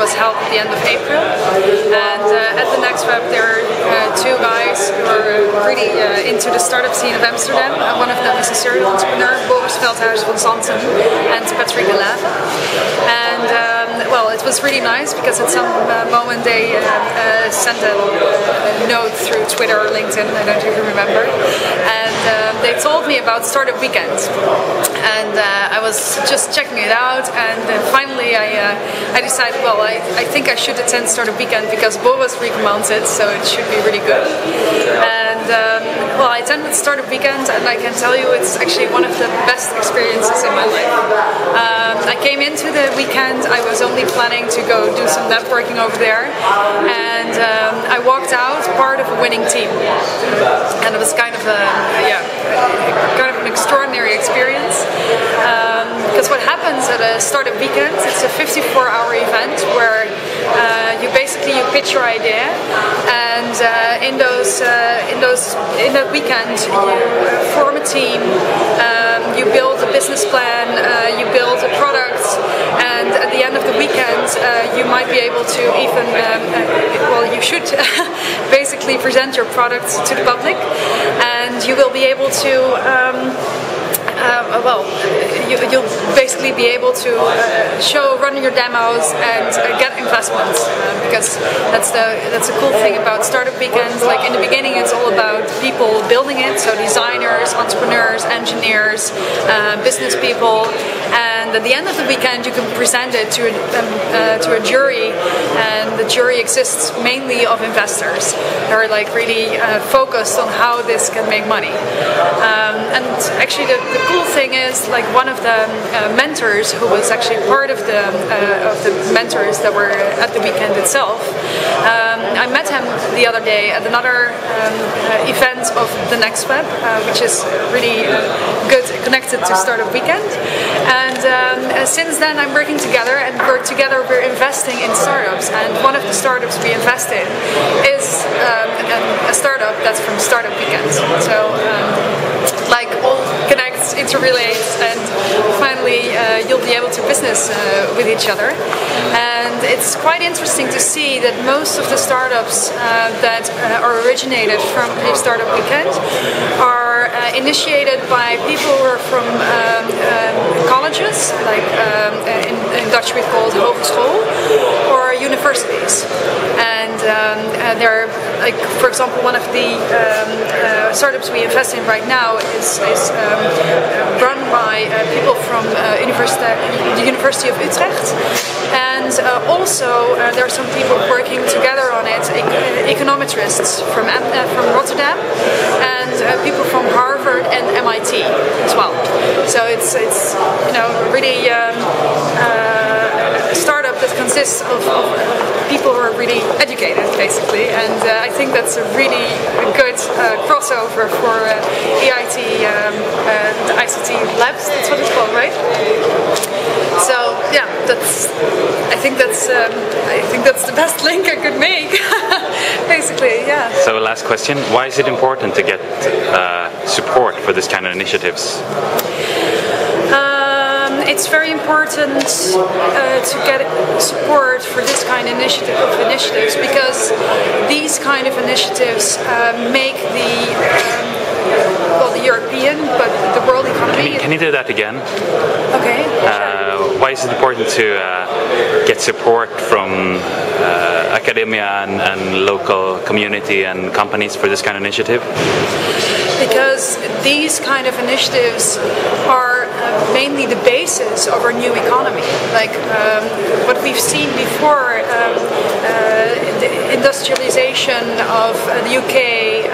was held at the end of April. And at the Next Web, there are two guys who are really into the startup scene of Amsterdam. One of them is a serial entrepreneur, Boris Veldhuis van Zanten, and Patrick de Lave. And well, it was really nice because at some moment they sent a note through Twitter or LinkedIn, I don't even remember, and they told me about Startup Weekend. And I was just checking it out, and finally I decided, well, I think I should attend Startup Weekend because Boris recommends it, so it should be really good. And well, I attended Startup Weekend, and I can tell you it's actually one of the best experiences in my life. I came into the weekend, I was only planning to go do some networking over there, and I walked out part of a winning team, and it was kind of an extraordinary experience. Because what happens at a Startup Weekend, it's a 54-hour event where you pitch your idea, and in that weekend you form a team, you build a business plan, you build a product, and at the end of the weekend you might be able to even, well, you should basically present your product to the public, and you will be able to you'll basically be able to run your demos and get investments, because that's the cool thing about Startup Weekends. Like in the beginning, it's all about people building it, so designers, entrepreneurs, engineers, business people, and at the end of the weekend, you can present it to a jury, and the jury exists mainly of investors. They're like really focused on how this can make money, and actually the cool thing is, like, one of the mentors who was actually part of the mentors that were at the weekend itself, I met him the other day at another event of the Next Web, which is really good, connected to Startup Weekend, and since then I'm working together, and we're investing in startups, and one of the startups we invest in is a startup that's from Startup Weekend. So like all connects, interrelates, and finally you'll be able to business with each other. And it's quite interesting to see that most of the startups that are originated from a Startup Weekend are initiated by people who are from colleges, like in Dutch we call it hogeschool, or universities. And they're, like, for example, one of the startups we invest in right now is run by people from the University of Utrecht, and also there are some people working together on it, econometrists from Rotterdam, and people from Harvard and MIT as well. So it's really a startup that consists of people who are really educated, basically, and I think that's a really good crossover for EIT and ICT labs. That's what it's called, right? So yeah, I think that's the best link I could make. Basically, yeah. So last question: why is it important to get support for this kind of initiatives? It's very important to get support for this kind of initiatives, because these kind of initiatives make the European, but the world economy. Can you do that again? Okay. Why is it important to get support from academia and local community and companies for this kind of initiative? Because these kind of initiatives are mainly the basis of our new economy. Like what we've seen before, the industrialization of the UK,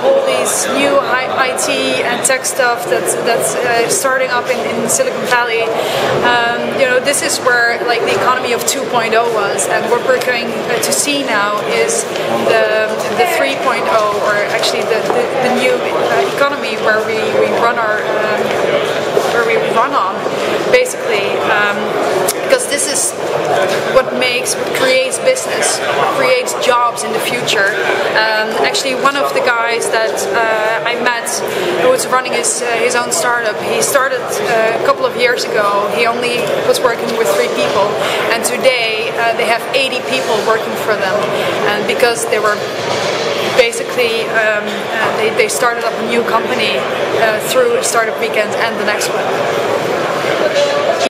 all these new IT and tech stuff that's starting up in Silicon Valley. This is where like the economy of 2.0 was, and what we're going to see now is the 3.0, or actually the new economy where we run on, basically, because this is what creates business, creates jobs in the future. Actually, one of the guys that I met who was running his own startup, he started a couple of years ago. He only was working with 3 people, and today they have 80 people working for them, and because they were basically they started up a new company through Startup Weekend and the next one.